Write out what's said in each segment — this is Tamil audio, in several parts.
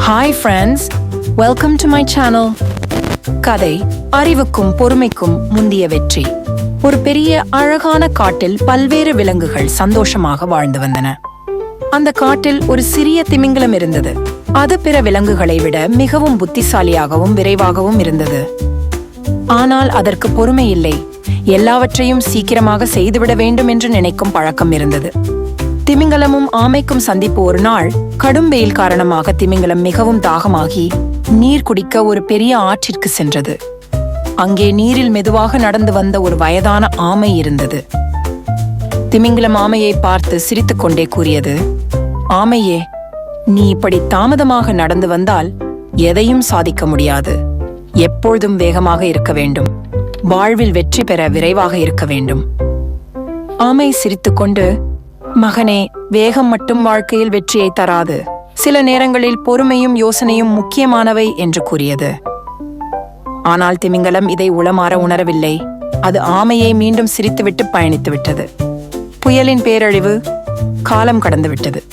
Hi friends, welcome to my channel. கதை அறிவுக்கும் பொறுமைக்கும் முந்திய வெற்றி. ஒரு பெரிய அழகான காட்டில் பல்வேறு விலங்குகள் சந்தோஷமாக வாழ்ந்து வந்தன. அந்த காட்டில் ஒரு சிறிய திமிங்கலம் இருந்தது. அது பிற விலங்குகளை விட மிகவும் புத்திசாலியாகவும் விரைவாகவும் இருந்தது. ஆனால் அதற்கு பொறுமை இல்லை. எல்லாவற்றையும் சீக்கிரமாக செய்துவிட வேண்டும் என்று நினைக்கும் பழக்கம் இருந்தது. திமிங்கலமும் ஆமைக்கும் சந்திப்பு ஒரு நாள். கடும் வெயில் காரணமாக திமிங்கலம் மிகவும் தாகமாகி நீர் குடிக்க ஒரு பெரிய ஆற்றிற்கு சென்றது. அங்கே நீரில் மெதுவாக நடந்து வந்த ஒரு வயதான ஆமை இருந்தது. திமிங்கலம் ஆமையை பார்த்து சிரித்துக்கொண்டே கூறியது, ஆமையே, நீ இப்படி தாமதமாக நடந்து வந்தால் எதையும் சாதிக்க முடியாது. எப்பொழுதும் வேகமாக இருக்க வேண்டும். வாழ்வில் வெற்றி பெற விரைவாக இருக்க வேண்டும். ஆமை சிரித்துக்கொண்டு, மகனே, வேகம் மட்டும் வாழ்க்கையில் வெற்றியை தராது. சில நேரங்களில் பொறுமையும் யோசனையும் முக்கியமானவை என்று கூறியது. ஆனால் திமிங்கலம் இதை உளமாற உணரவில்லை. அது ஆமையை மீண்டும் சிரித்துவிட்டு பயணித்து விட்டது. புயலின் பேரழிவு. காலம் கடந்து விட்டது.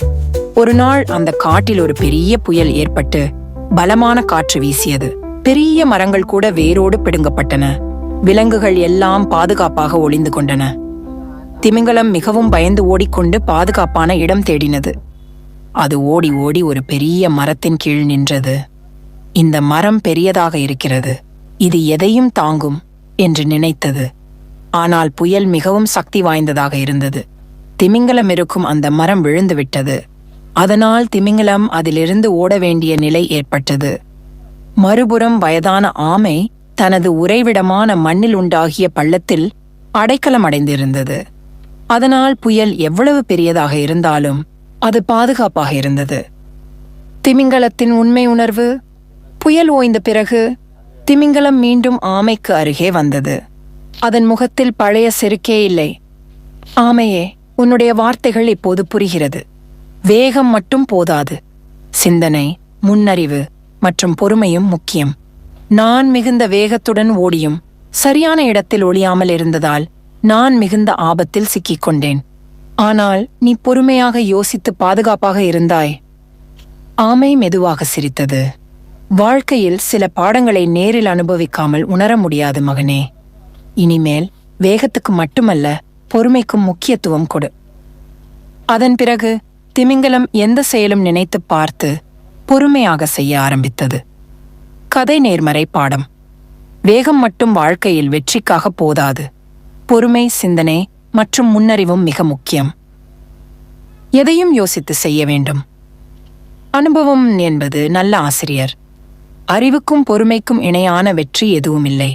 ஒரு நாள் அந்த காட்டில் ஒரு பெரிய புயல் ஏற்பட்டு பலமான காற்று வீசியது. பெரிய மரங்கள் கூட வேரோடு பிடுங்கப்பட்டன. விலங்குகள் எல்லாம் பாதுகாப்பாக ஒளிந்து கொண்டன. திமிங்கலம் மிகவும் பயந்து ஓடிக்கொண்டு பாதுகாப்பான இடம் தேடினது. அது ஓடி ஓடி ஒரு பெரிய மரத்தின் கீழ் நின்றது. இந்த மரம் பெரியதாக இருக்கிறது, இது எதையும் தாங்கும் என்று நினைத்தது. ஆனால் புயல் மிகவும் சக்தி வாய்ந்ததாக இருந்தது. திமிங்கலம் இருக்கும் அந்த மரம் விழுந்து விட்டது. அதனால் திமிங்கலம் அதிலிருந்து ஓட வேண்டிய நிலை ஏற்பட்டது. மறுபுறம் வயதான ஆமை தனது உறைவிடமான மண்ணில் உண்டாகிய பள்ளத்தில் அடைக்கலம் அடைந்திருந்தது. அதனால் புயல் எவ்வளவு பெரியதாக இருந்தாலும் அது பாதுகாப்பாக இருந்தது. திமிங்கலத்தின் உண்மை உணர்வு. புயல் ஓய்ந்த பிறகு திமிங்கலம் மீண்டும் ஆமைக்கு அருகே வந்தது. அதன் முகத்தில் பழைய செருக்கே இல்லை. ஆமையே, உன்னுடைய வார்த்தைகள் இப்போது புரிகிறது. வேகம் மட்டும் போதாது. சிந்தனை, முன்னறிவு மற்றும் பொறுமையும் முக்கியம். நான் மிகுந்த வேகத்துடன் ஓடியும் சரியான இடத்தில் ஒளியாமல் இருந்ததால் நான் மிகுந்த ஆபத்தில் சிக்கிக்கொண்டேன். ஆனால் நீ பொறுமையாக யோசித்து பாதுகாப்பாக இருந்தாய். ஆமை மெதுவாக சிரித்தது. வாழ்க்கையில் சில பாடங்களை நேரில் அனுபவிக்காமல் உணர முடியாது மகனே. இனிமேல் வேகத்துக்கு மட்டுமல்ல, பொறுமைக்கும் முக்கியத்துவம் கொடு. அதன் பிறகு திமிங்கலம் எந்த செயலும் நினைத்து பார்த்து பொறுமையாக செய்ய ஆரம்பித்தது. கதை நேர்மறை பாடம். வேகம் மட்டும் வாழ்க்கையில் வெற்றிக்காக போதாது. பொறுமை, சிந்தனை மற்றும் முன்னறிவும் மிக முக்கியம். எதையும் யோசித்து செய்ய வேண்டும். அனுபவம் என்பது நல்ல ஆசிரியர். அறிவுக்கும் பொறுமைக்கும் இணையான வெற்றி எதுவும் இல்லை.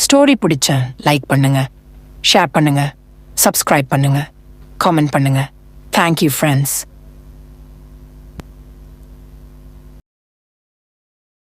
ஸ்டோரி பிடிச்ச லைக் பண்ணுங்க, ஷேர் பண்ணுங்க, சப்ஸ்கிரைப் பண்ணுங்க, காமெண்ட் பண்ணுங்க. Thank you friends.